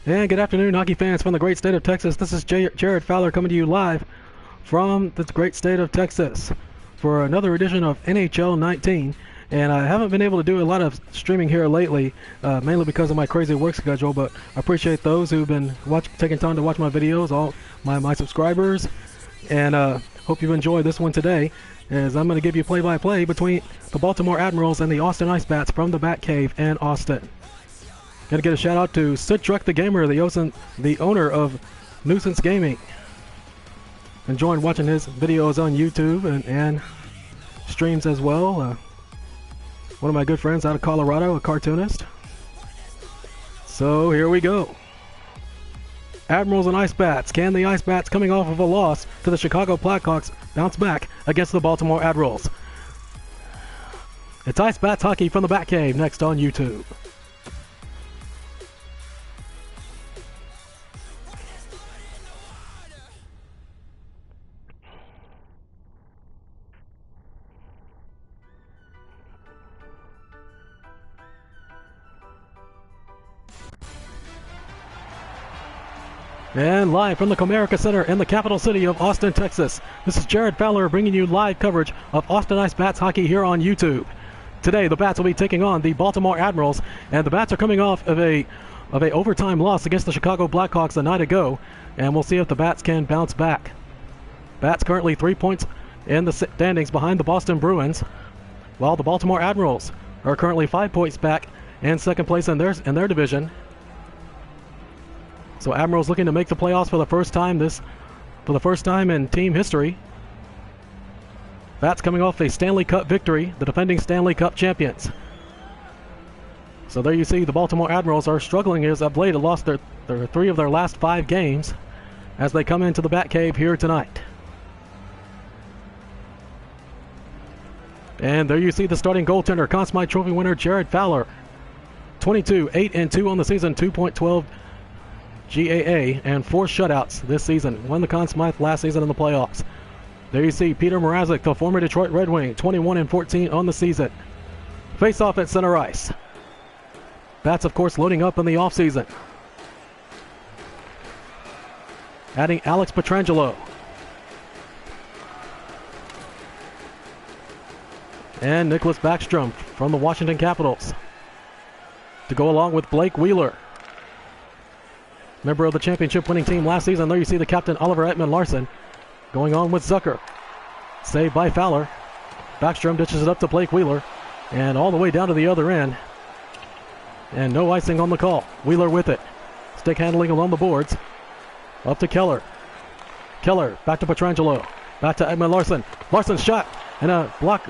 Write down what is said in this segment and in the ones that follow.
And good afternoon, hockey fans from the great state of Texas. This is Jared Fowler coming to you live from the great state of Texas for another edition of NHL 19. And I haven't been able to do a lot of streaming here lately, mainly because of my crazy work schedule, but I appreciate those who've been taking time to watch my videos, all my subscribers, and hope you've enjoyed this one today, as I'm going to give you play-by-play between the Baltimore Admirals and the Austin Ice Bats from the Bat Cave in Austin. Gonna get a shout out to Sid Truck the Gamer, the owner of Nuisance Gaming. Enjoying watching his videos on YouTube and streams as well. One of my good friends out of Colorado, a cartoonist. So here we go. Admirals and Ice Bats. Can the Ice Bats, coming off of a loss to the Chicago Blackhawks, bounce back against the Baltimore Admirals? It's Ice Bats hockey from the Batcave next on YouTube. And live from the Comerica Center in the capital city of Austin, Texas, this is Jared Fowler bringing you live coverage of Austin Ice Bats hockey here on YouTube. Today, the Bats will be taking on the Baltimore Admirals, and the Bats are coming off of a overtime loss against the Chicago Blackhawks a night ago, and we'll see if the Bats can bounce back. Bats currently 3 points in the standings behind the Boston Bruins, while the Baltimore Admirals are currently 5 points back in second place in their division. So Admirals looking to make the playoffs for the first time in team history. Bats coming off a Stanley Cup victory, the defending Stanley Cup champions. So there you see the Baltimore Admirals are struggling as of late. Have lost their 3 of their last 5 games as they come into the Batcave here tonight. And there you see the starting goaltender, Conn Smythe Trophy winner Jared Fowler. 22, 8-2 on the season, 2.12 GAA, and 4 shutouts this season. Won the Conn Smythe last season in the playoffs. There you see Peter Mrazek, the former Detroit Red Wing, 21-14 on the season. Face off at center ice. Bats, of course, loading up in the offseason. Adding Alex Pietrangelo. And Nicholas Backstrom from the Washington Capitals to go along with Blake Wheeler, member of the championship-winning team last season. There you see the captain, Oliver Ekman-Larsson, going on with Zucker. Saved by Fowler. Backstrom ditches it up to Blake Wheeler, and all the way down to the other end. And no icing on the call. Wheeler with it. Stick handling along the boards. Up to Keller. Keller, back to Pietrangelo. Back to Ekman-Larsson. Larsson's shot, and a block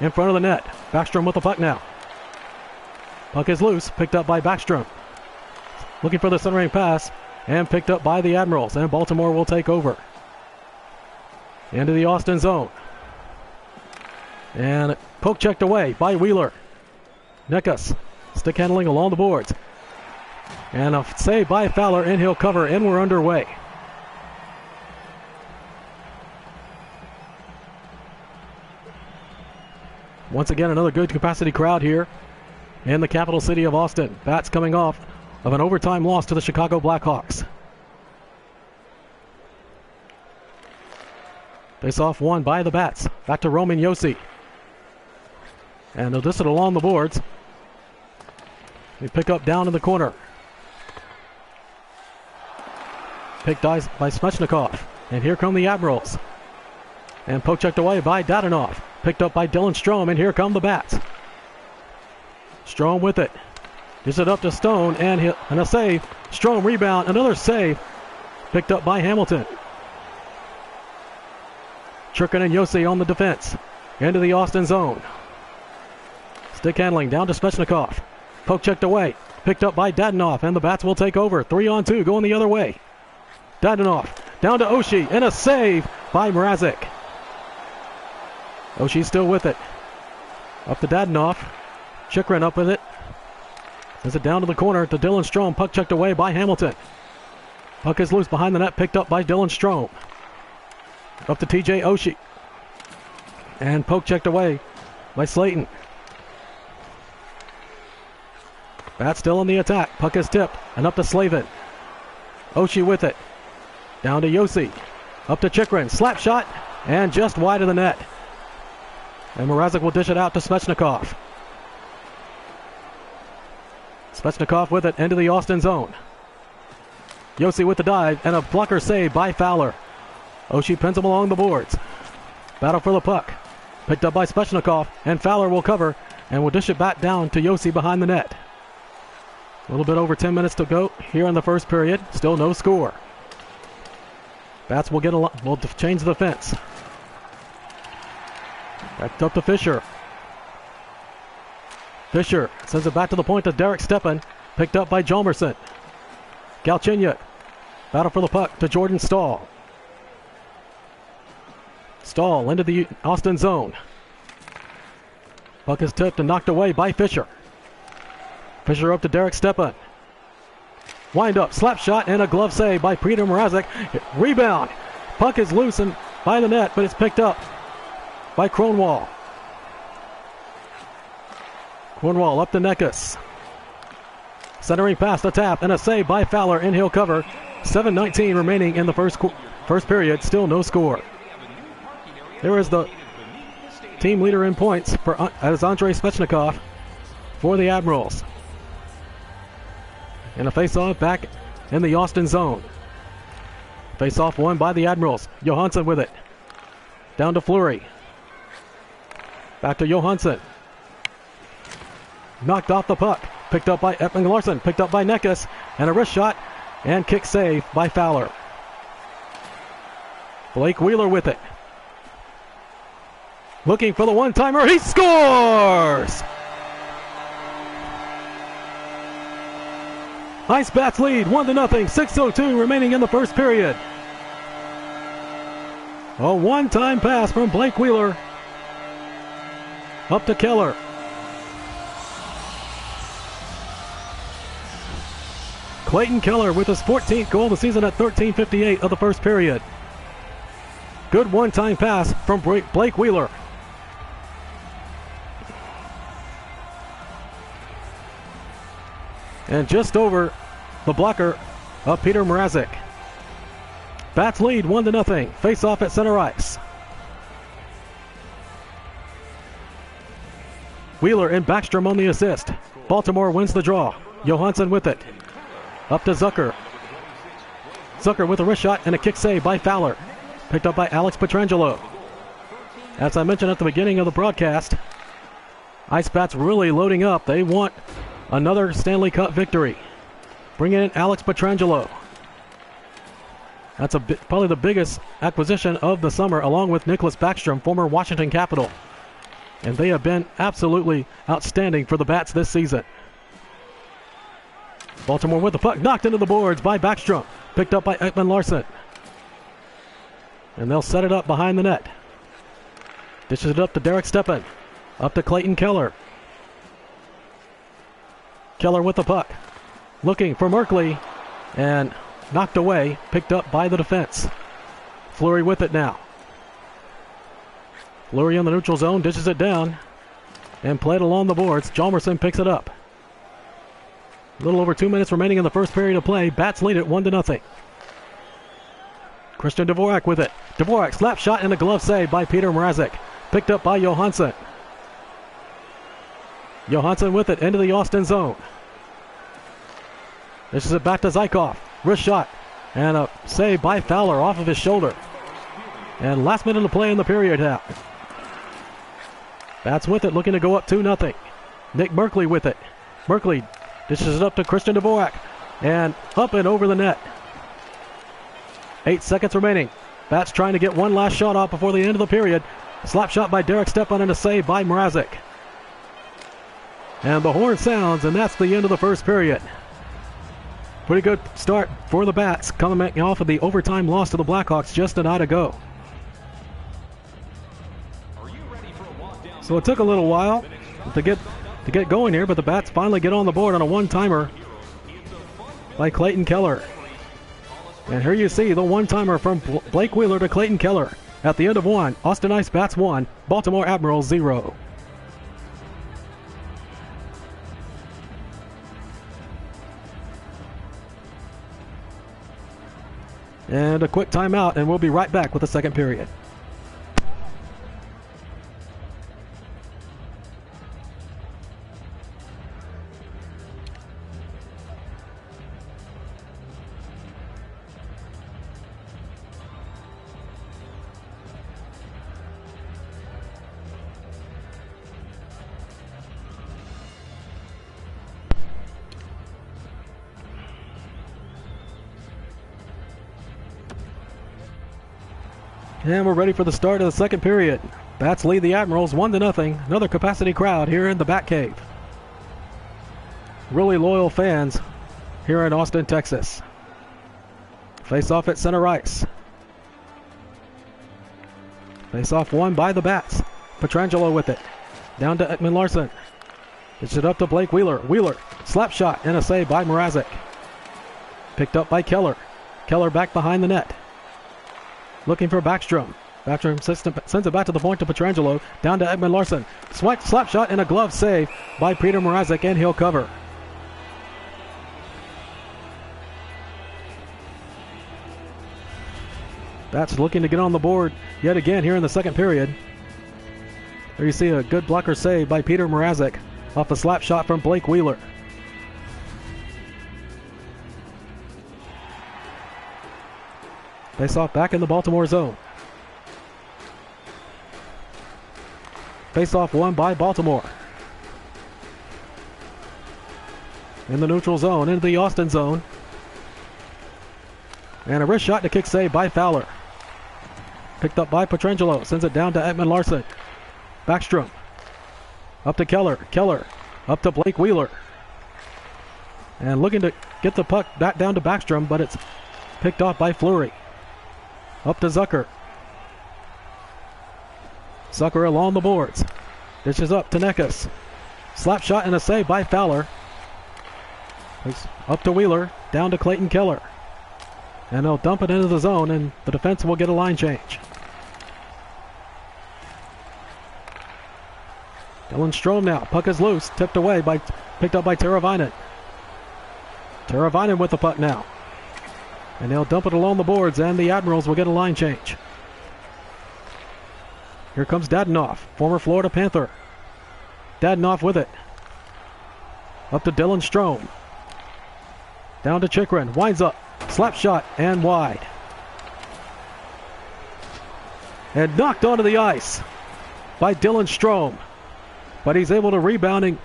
in front of the net. Backstrom with the puck now. Puck is loose, picked up by Backstrom. Looking for the centering pass, and picked up by the Admirals, and Baltimore will take over. Into the Austin zone. And poke checked away by Wheeler. Nekus, stick handling along the boards. And a save by Fowler, and he'll cover, and we're underway. Once again, another good capacity crowd here in the capital city of Austin. Bats coming off of an overtime loss to the Chicago Blackhawks. Face-off won by the Bats. Back to Roman Josi. And they'll dish it along the boards. They pick up down in the corner. Picked by Svechnikov. And here come the Admirals. And poke checked away by Dadonov. Picked up by Dylan Strome, and here come the Bats. Strome with it. Gives it up to Stone, and a save. Strome rebound, another save. Picked up by Hamilton. Churkin and Josi on the defense. Into the Austin zone. Stick handling down to Svechnikov. Poke checked away. Picked up by Dadonov, and the Bats will take over. 3-on-2 going the other way. Dadonov down to Oshie, and a save by Mrazek. Oshie's still with it. Up to Dadonov. Chikrin up with it. Sends it down to the corner to Dylan Strome. Puck checked away by Hamilton. Puck is loose behind the net, picked up by Dylan Strome. Up to TJ Oshie. And poke checked away by Slayton. Bat still in the attack. Puck is tipped and up to Slavin. Oshie with it. Down to Yossi. Up to Chikrin. Slap shot and just wide of the net. And Mrazek will dish it out to Svechnikov. Svechnikov with it into the Austin zone. Yossi with the dive and a blocker save by Fowler. Oshie pins him along the boards. Battle for the puck. Picked up by Svechnikov, and Fowler will cover and will dish it back down to Yossi behind the net. A little bit over 10 minutes to go here in the first period. Still no score. Bats will change the fence. Back up to Fisher. Fisher sends it back to the point to Derek Stepan. Picked up by Jalmerson. Galchenyuk. Battle for the puck to Jordan Stahl. Stahl into the Austin zone. Puck is tipped and knocked away by Fisher. Fisher up to Derek Stepan. Wind up, slap shot, and a glove save by Peter Mrazek. Rebound. Puck is loose and by the net, but it's picked up by Kronwall. Kronwall up to Nekus. Centering pass, a tap, and a save by Fowler, and he'll cover. 7:19 remaining in the first period. Still no score. There is the team leader in points as Andrei Svechnikov for the Admirals. And a face-off back in the Austin zone. Face-off won by the Admirals. Johansson with it. Down to Fleury. Back to Johansson. Knocked off the puck. Picked up by Ekman Larson. Picked up by Nekus. And a wrist shot and kick save by Fowler. Blake Wheeler with it. Looking for the one-timer. He scores! Ice Bats lead 1-0. 6:02 remaining in the first period. A one-time pass from Blake Wheeler. Up to Keller. Clayton Keller with his 14th goal of the season at 13:58 of the first period. Good one-time pass from Blake Wheeler. And just over the blocker of Peter Mrazek. Bats lead 1-0. Face off at center ice. Wheeler and Backstrom on the assist. Baltimore wins the draw. Johansson with it. Up to Zucker. Zucker with a wrist shot and a kick save by Fowler. Picked up by Alex Pietrangelo. As I mentioned at the beginning of the broadcast, Ice Bats really loading up. They want another Stanley Cup victory. Bring in Alex Pietrangelo. That's probably the biggest acquisition of the summer, along with Nicholas Backstrom, former Washington Capital. And they have been absolutely outstanding for the Bats this season. Baltimore with the puck, knocked into the boards by Backstrom. Picked up by Ekman Larson. And they'll set it up behind the net. Dishes it up to Derek Stepan. Up to Clayton Keller. Keller with the puck. Looking for Merkley. And knocked away. Picked up by the defense. Fleury with it now. Fleury in the neutral zone. Dishes it down. And played along the boards. Jalmerson picks it up. A little over 2 minutes remaining in the first period of play. Bats lead it 1-0. Christian Dvorak with it. Dvorak slap shot and a glove save by Peter Mrazek. Picked up by Johansson. Johansson with it into the Austin zone. This is it back to Zykov. Wrist shot and a save by Fowler off of his shoulder. And last minute of play in the period half. Bats with it, looking to go up 2-0. Nick Merkley with it. Merkley dishes it up to Christian Dvorak. And up and over the net. 8 seconds remaining. Bats trying to get one last shot off before the end of the period. Slap shot by Derek Stepan and a save by Mrazek. And the horn sounds, and that's the end of the first period. Pretty good start for the Bats, coming off of the overtime loss to the Blackhawks just a night ago. So it took a little while to get going here, but the Bats finally get on the board on a one-timer by Clayton Keller. And here you see the one-timer from Blake Wheeler to Clayton Keller. At the end of one, Austin Ice Bats 1, Baltimore Admirals 0. And a quick timeout, and we'll be right back with the second period. And we're ready for the start of the second period. Bats lead the Admirals 1-0. Another capacity crowd here in the Batcave. Really loyal fans here in Austin, Texas. Face off at center ice. Face off won by the Bats. Pietrangelo with it. Down to Ekman Larson. It's it up to Blake Wheeler. Wheeler, slap shot and a save by Mrazek. Picked up by Keller. Keller back behind the net. Looking for Backstrom. Backstrom sends it back to the point to Pietrangelo. Down to Ekman Larson. Slap shot and a glove save by Peter Mrazek, and he'll cover. Bats looking to get on the board yet again here in the second period. There you see a good blocker save by Peter Mrazek off a slap shot from Blake Wheeler. Face off back in the Baltimore zone. Face off won by Baltimore. In the neutral zone, into the Austin zone. And a wrist shot to kick save by Fowler. Picked up by Pietrangelo. Sends it down to Ekman Larson. Backstrom. Up to Keller. Keller. Up to Blake Wheeler. And looking to get the puck back down to Backstrom, but it's picked off by Fleury. Up to Zucker. Zucker along the boards. Dishes up to Nekus. Slap shot and a save by Fowler. It's up to Wheeler. Down to Clayton Keller. And they'll dump it into the zone, and the defense will get a line change. Dylan Strome now. Puck is loose. Tipped away picked up by Teravainen. Teravainen with the puck now. And they'll dump it along the boards, and the Admirals will get a line change. Here comes Dadonov, former Florida Panther. Dadonov with it. Up to Dylan Strome. Down to Chikrin. Winds up. Slap shot and wide. And knocked onto the ice by Dylan Strome. But he's able to rebound and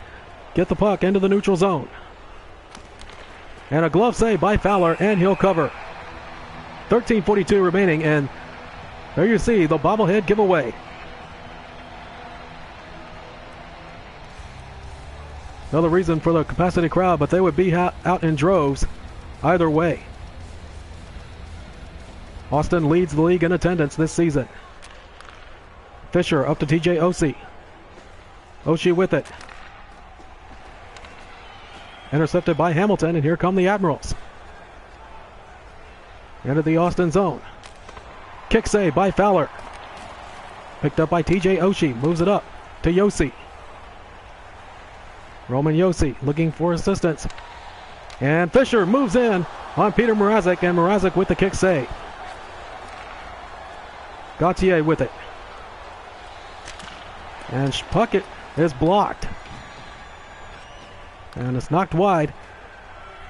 get the puck into the neutral zone. And a glove save by Fowler, and he'll cover. 13:42 remaining, and there you see the bobblehead giveaway. Another reason for the capacity crowd, but they would be out in droves either way. Austin leads the league in attendance this season. Fisher up to TJ Oshie. Oshie with it. Intercepted by Hamilton, and here come the Admirals. Into the Austin zone. Kick save by Fowler. Picked up by TJ Oshie. Moves it up to Josi. Roman Josi looking for assistance. And Fisher moves in on Peter Mrazek, and Mrazek with the kick save. Gauthier with it. And puck is blocked. And it's knocked wide.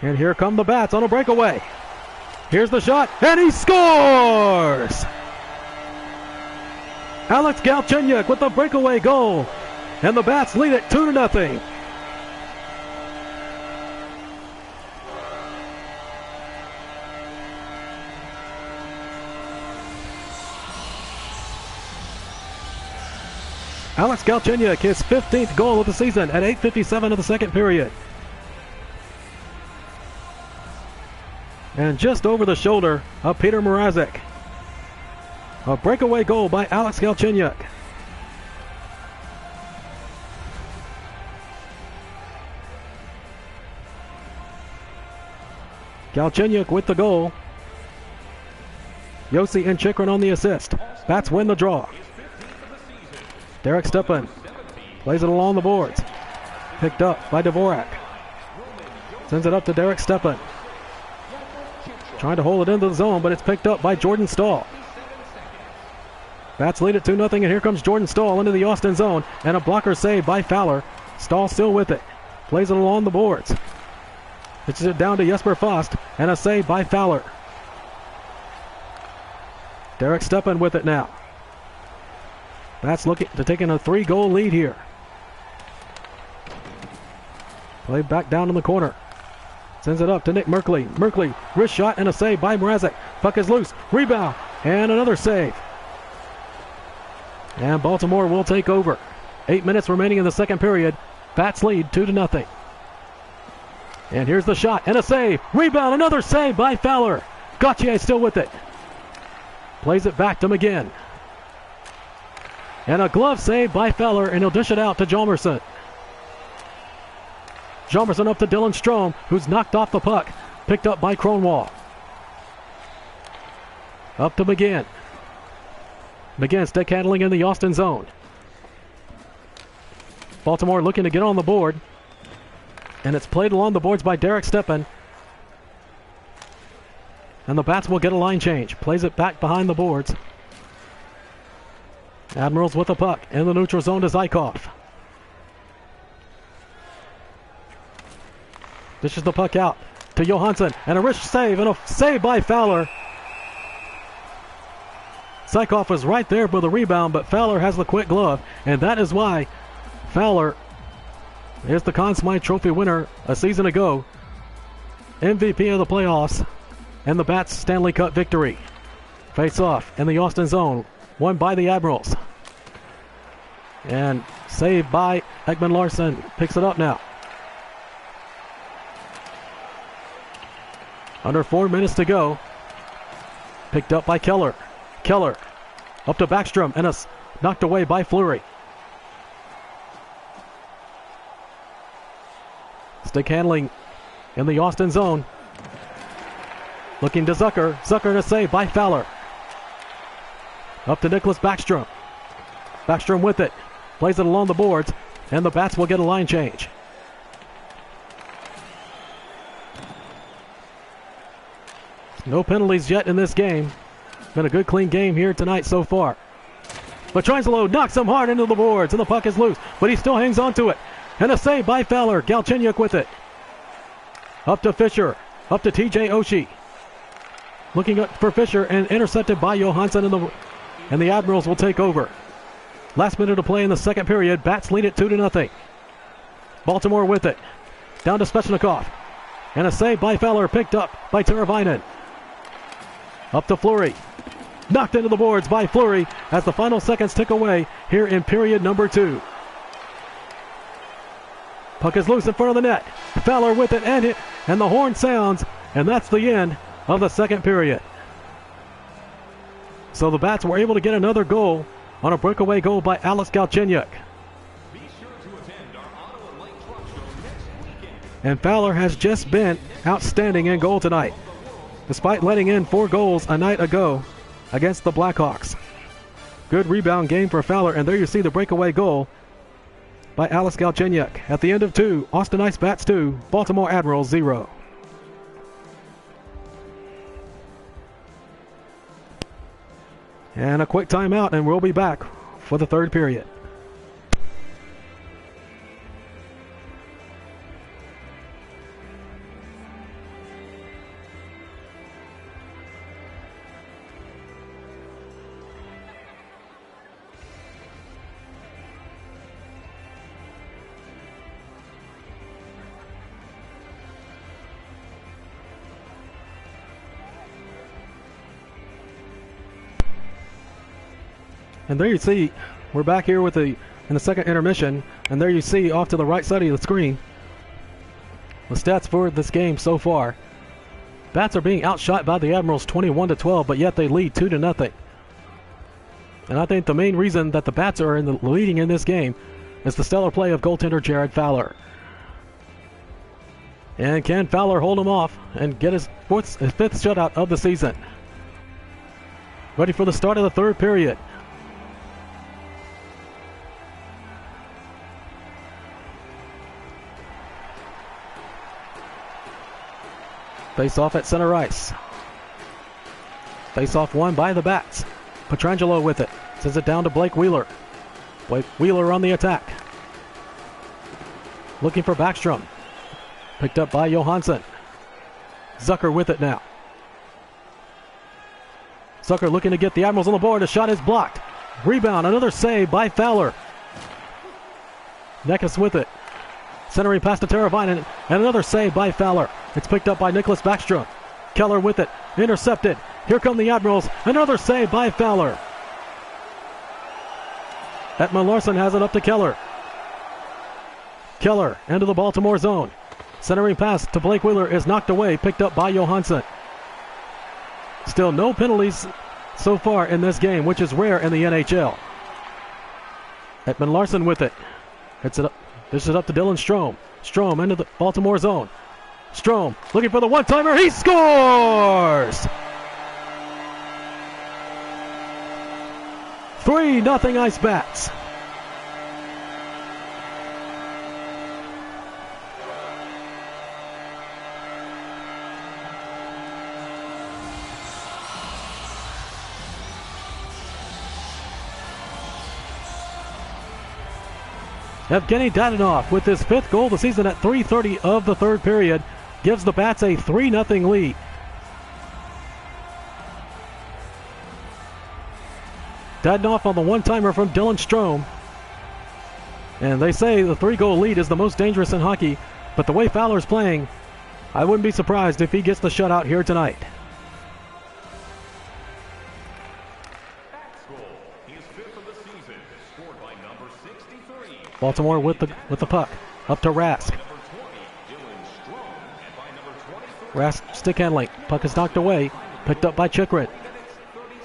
And here come the Bats on a breakaway. Here's the shot, and he scores! Alex Galchenyuk with the breakaway goal. And the Bats lead it 2-0. Alex Galchenyuk, his 15th goal of the season at 8:57 of the second period. And just over the shoulder of Peter Mrazek. A breakaway goal by Alex Galchenyuk. Galchenyuk with the goal. Josi and Chikrin on the assist. Bats win the draw. Derek Stepan plays it along the boards. Picked up by Dvorak. Sends it up to Derek Stepan. Trying to hold it into the zone, but it's picked up by Jordan Stahl. Bats lead it 2-0, and here comes Jordan Stahl into the Austin zone, and a blocker save by Fowler. Stahl still with it. Plays it along the boards. Pitches it down to Jesper Fost, and a save by Fowler. Derek Steppen with it now. Bats looking to taking a 3-goal lead here. Played back down in the corner. Sends it up to Nick Merkley. Merkley, wrist shot and a save by Mrazek. Puck is loose. Rebound and another save. And Baltimore will take over. 8 minutes remaining in the second period. Bats lead 2-0. And here's the shot and a save. Rebound, another save by Fowler. Gauthier still with it. Plays it back to McGinn. And a glove save by Fowler, and he'll dish it out to Hjalmarsson. Hjalmarsson up to Dylan Strome, who's knocked off the puck. Picked up by Kronwall. Up to McGinn. McGinn stick handling in the Austin zone. Baltimore looking to get on the board. And it's played along the boards by Derek Steppen. And the Bats will get a line change. Plays it back behind the boards. Admirals with the puck in the neutral zone to Zykov. Dishes the puck out to Johansson, and a wrist save, and a save by Fowler. Zykov was right there for the rebound, but Fowler has the quick glove, and that is why Fowler is the Conn Smythe Trophy winner a season ago, MVP of the playoffs, and the Bats Stanley Cup victory. Face off in the Austin zone, won by the Admirals. And saved by Ekman Larsson. Picks it up now. Under 4 minutes to go. Picked up by Keller. Keller up to Backstrom, and knocked away by Fleury. Stick handling in the Austin zone. Looking to Zucker. Zucker to save by Fowler. Up to Nicholas Backstrom. Backstrom with it. Plays it along the boards, and the Bats will get a line change. No penalties yet in this game. Been a good clean game here tonight so far. Petrangelo knocks him hard into the boards, and the puck is loose, but he still hangs on to it. And a save by Fowler. Galchenyuk with it. Up to Fisher. Up to TJ Oshie. Looking up for Fisher, and intercepted by Johansson, and the Admirals will take over. Last minute to play in the second period. Bats lead it 2-0. Baltimore with it. Down to Svechnikov. And a save by Fowler, picked up by Teravainen. Up to Fleury. Knocked into the boards by Fleury as the final seconds tick away here in period number 2. Puck is loose in front of the net. Fowler with it, and the horn sounds, and that's the end of the second period. So the Bats were able to get another goal on a breakaway goal by Alex Galchenyuk. And Fowler has just been outstanding in goal tonight, despite letting in 4 goals a night ago against the Blackhawks. Good rebound game for Fowler, and there you see the breakaway goal by Alex Galchenyuk. At the end of 2, Austin Ice Bats 2, Baltimore Admirals 0. And a quick timeout, and we'll be back for the third period. And there you see, we're back here with in the second intermission, and there you see off to the right side of the screen the stats for this game so far. Bats are being outshot by the Admirals 21-12, but yet they lead 2-0. And I think the main reason that the Bats are leading in this game is the stellar play of goaltender Jared Fowler. And can Fowler hold him off and get his 5th shutout of the season? Ready for the start of the third period. Face off at center ice. Face-off won by the Bats. Petrangelo with it. Sends it down to Blake Wheeler. Blake Wheeler on the attack. Looking for Backstrom. Picked up by Johansson. Zucker with it now. Zucker looking to get the Admirals on the board. A shot is blocked. Rebound. Another save by Fowler. Nekus with it. Centering pass to Teravainen. And another save by Fowler. It's picked up by Nicholas Backstrom. Keller with it. Intercepted. Here come the Admirals. Another save by Fowler. Edmund Larson has it up to Keller. Keller into the Baltimore zone. Centering pass to Blake Wheeler is knocked away. Picked up by Johansson. Still no penalties so far in this game, which is rare in the NHL. Edmund Larson with it. This is up to Dylan Strome. Strome into the Baltimore zone. Strome looking for the one-timer. He scores! 3-0 Ice Bats. Evgeny Dadonov with his 5th goal of the season at 3:30 of the 3rd period gives the Bats a 3-0 lead. Dadonov on the one-timer from Dylan Strome. And they say the 3-goal lead is the most dangerous in hockey, but the way Fowler's playing, I wouldn't be surprised if he gets the shutout here tonight. Baltimore with the puck. Up to Rask. Rask stick handling. Puck is knocked away. Picked up by Chychrun.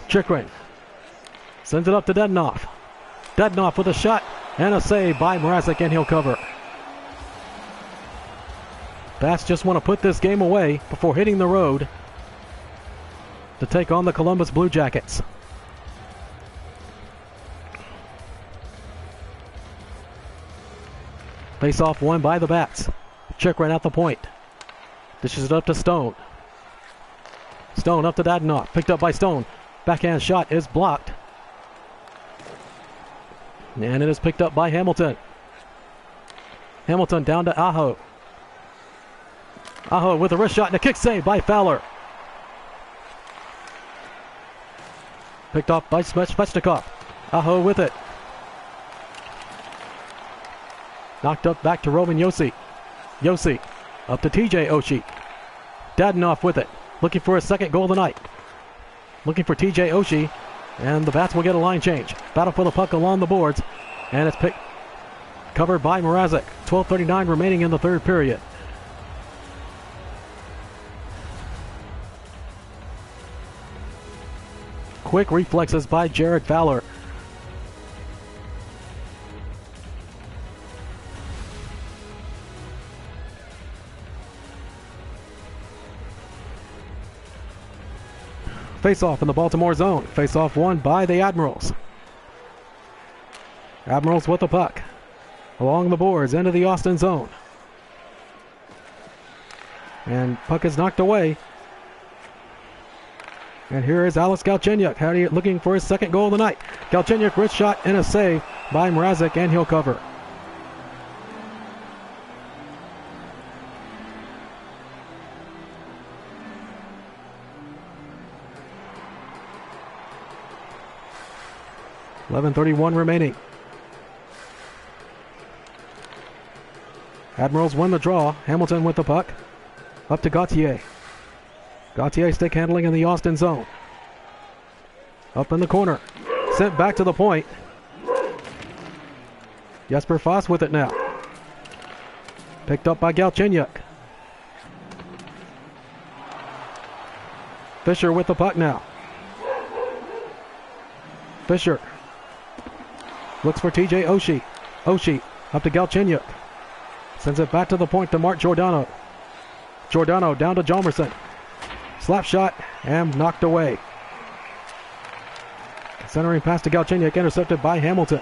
Chychrun sends it up to Dadonov. Dadonov with a shot and a save by Mrazek, and he'll cover. Bats just want to put this game away before hitting the road to take on the Columbus Blue Jackets. Face-off won by the Bats. Chychrun at the point. Dishes it up to Stone. Stone up to Dadonov. Picked up by Stone. Backhand shot is blocked. And it is picked up by Hamilton. Hamilton down to Aho. Aho with a wrist shot and a kick save by Fowler. Picked off by Svechnikov. Aho with it. Knocked up back to Roman Josi. Josi up to TJ Oshie. Dadonov with it. Looking for his 2nd goal of the night. Looking for TJ Oshie. And the Bats will get a line change. Battle for the puck along the boards. And it's covered by Mrazek. 12:39 remaining in the 3rd period. Quick reflexes by Jared Fowler. Face-off in the Baltimore zone. Face-off won by the Admirals. Admirals with the puck. Along the boards into the Austin zone. And puck is knocked away. And here is Alex Galchenyuk looking for his 2nd goal of the night. Galchenyuk wrist shot and a save by Mrazek, and he'll cover. .11:31 remaining. Admirals win the draw. Hamilton with the puck. Up to Gauthier. Gauthier stick handling in the Austin zone. Up in the corner. Sent back to the point. Jesper Foss with it now. Picked up by Galchenyuk. Fisher with the puck now. Fisher looks for TJ Oshie. Oshie up to Galchenyuk. Sends it back to the point to Mark Giordano. Giordano down to Jalmerson. Slap shot and knocked away. Centering pass to Galchenyuk, intercepted by Hamilton.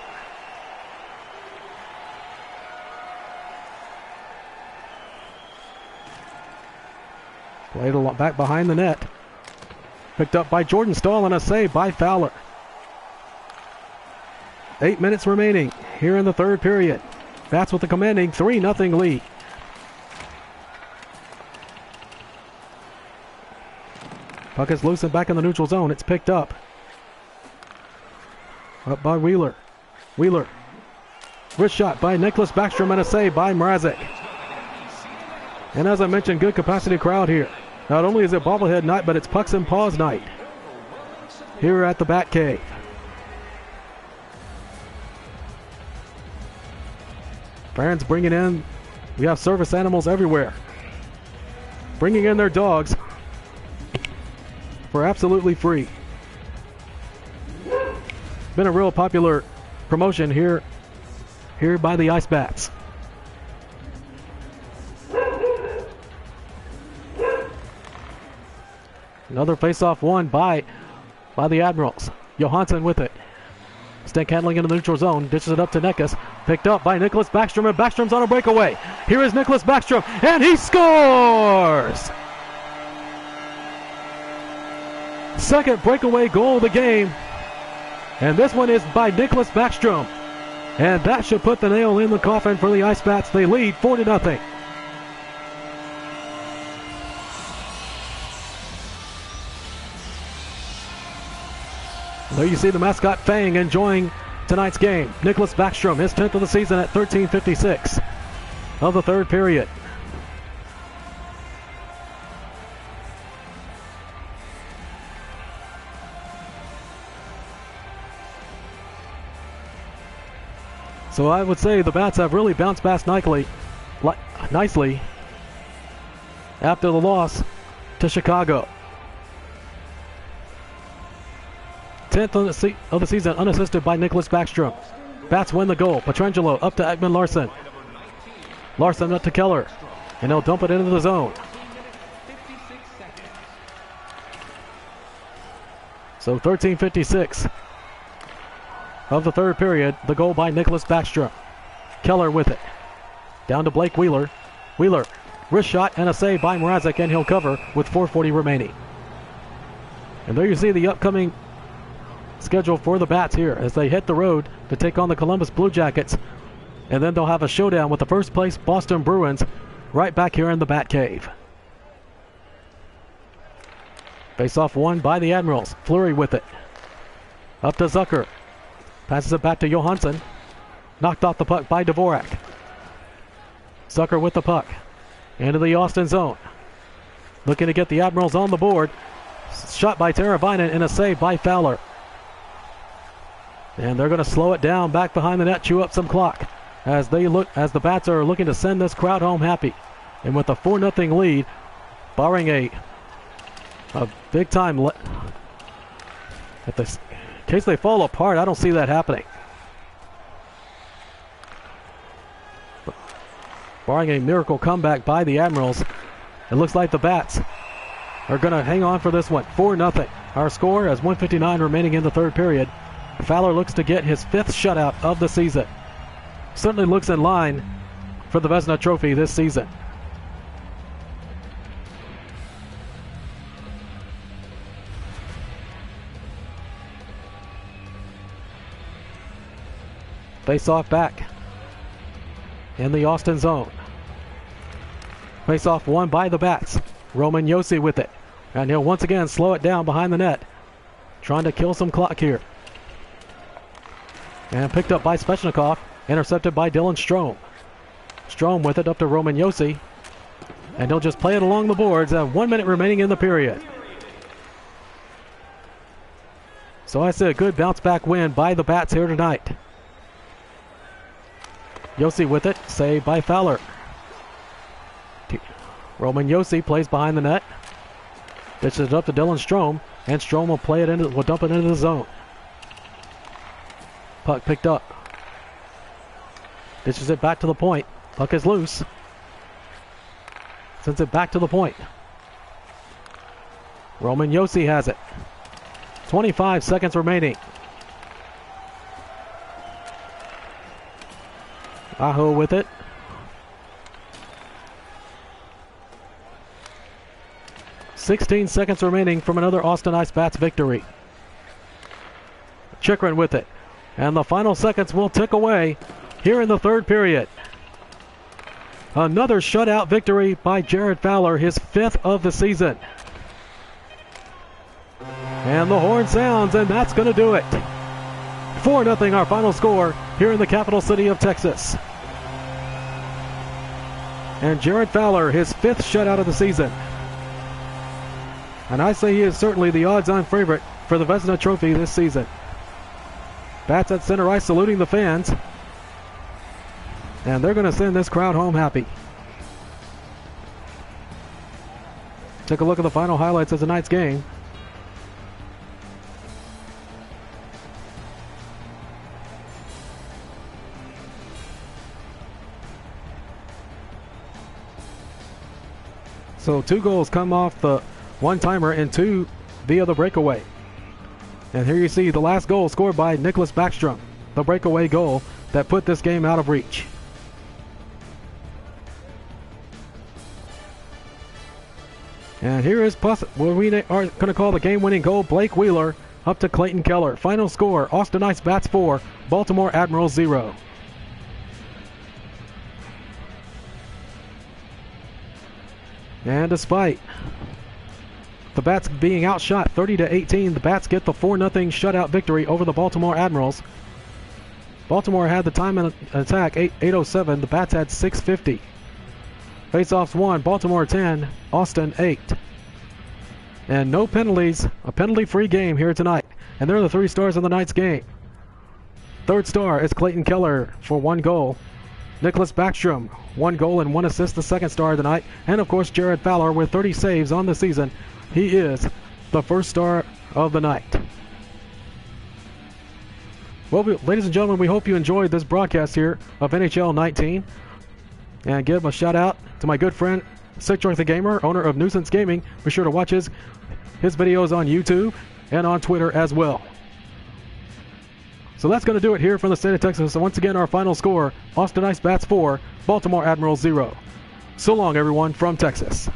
Played back behind the net. Picked up by Jordan Stahl and a save by Fowler. 8 minutes remaining here in the third period. Bats with a commanding 3-0 lead. Puck is loose and back in the neutral zone. It's picked up. Up by Wheeler. Wheeler. Wrist shot by Nicholas Backstrom and a save by Mrazek. And as I mentioned, good capacity crowd here. Not only is it bobblehead night, but it's pucks and paws night here at the Bat Cave. Fans bringing in, we have service animals everywhere, bringing in their dogs for absolutely free. Been a real popular promotion here by the Ice Bats. Another face-off won by the Admirals. Johansson with it. Stick handling into the neutral zone. Ditches it up to Nekus. Picked up by Nicholas Backstrom, and Backstrom's on a breakaway. Here is Nicholas Backstrom, and he scores! Second breakaway goal of the game. And this one is by Nicholas Backstrom. And that should put the nail in the coffin for the Ice Bats. They lead 4-0. There you see the mascot Fang enjoying tonight's game. Nicholas Backstrom, his 10th of the season at 13:56 of the third period. So I would say the Bats have really bounced back nicely after the loss to Chicago. 10th of the season unassisted by Nicholas Backstrom. Bats win the goal. Petrangelo up to Ekman Larson. Larson up to Keller. And they'll dump it into the zone. So 13:56 of the third period. The goal by Nicholas Backstrom. Keller with it. Down to Blake Wheeler. Wheeler. Wrist shot and a save by Mrazek, and he'll cover with 4:40 remaining. And there you see the upcoming schedule for the Bats here as they hit the road to take on the Columbus Blue Jackets, and then they'll have a showdown with the first place Boston Bruins right back here in the Bat Cave. Face-off won by the Admirals. Fleury with it. Up to Zucker. Passes it back to Johansson. Knocked off the puck by Dvorak. Zucker with the puck. Into the Austin zone. Looking to get the Admirals on the board. Shot by Teravainen and a save by Fowler. And they're going to slow it down back behind the net, chew up some clock as the Bats are looking to send this crowd home happy. And with a 4-0 lead, barring a big time in case they fall apart, I don't see that happening. But barring a miracle comeback by the Admirals, it looks like the Bats are going to hang on for this one. 4-0. Our score as 1:59 remaining in the third period. Fowler looks to get his 5th shutout of the season. Certainly looks in line for the Vezina Trophy this season. Face off back in the Austin zone. Face off won by the Bats. Roman Josi with it. And he'll once again slow it down behind the net. Trying to kill some clock here. And picked up by Svechnikov. Intercepted by Dylan Strome. Strome with it up to Roman Josi. And he'll just play it along the boards. 1 minute remaining in the period. So I say a good bounce back win by the Bats here tonight. Josi with it. Saved by Fowler. Roman Josi plays behind the net. Ditches it up to Dylan Strome. And Strome will dump it into the zone. Puck picked up. Ditches it back to the point. Puck is loose. Sends it back to the point. Roman Josi has it. 25 seconds remaining. Aho with it. 16 seconds remaining from another Austin Ice Bats victory. Chikrin with it. And the final seconds will tick away here in the third period. Another shutout victory by Jared Fowler, his 5th of the season. And the horn sounds, and that's going to do it. 4-0 our final score here in the capital city of Texas. And Jared Fowler, his 5th shutout of the season. And I say he is certainly the odds-on favorite for the Vezina Trophy this season. Bats at center ice saluting the fans. And they're going to send this crowd home happy. Take a look at the final highlights of tonight's game. So 2 goals come off the one-timer and 2 via the breakaway. And here you see the last goal scored by Nicholas Backstrom, the breakaway goal that put this game out of reach. And here is what we are going to call the game-winning goal. Blake Wheeler up to Clayton Keller. Final score, Austin Ice Bats 4, Baltimore Admirals 0. And despite the Bats being outshot 30-18, the Bats get the 4-0 shutout victory over the Baltimore Admirals. Baltimore had the time in attack, 8:07. The Bats had 6:50. Faceoffs 1, Baltimore 10, Austin 8. And no penalties, a penalty-free game here tonight. And they're the 3 stars of the night's game. Third star is Clayton Keller for 1 goal. Nicholas Backstrom, 1 goal and 1 assist, the second star of the night. And of course, Jared Fowler with 30 saves on the season. He is the first star of the night. Well, ladies and gentlemen, we hope you enjoyed this broadcast here of NHL 19. And give a shout out to my good friend, Sickjoy the Gamer, owner of Nuisance Gaming. Be sure to watch his videos on YouTube and on Twitter as well. So that's going to do it here from the state of Texas. So once again, our final score, Austin Ice Bats 4, Baltimore Admirals 0. So long, everyone, from Texas.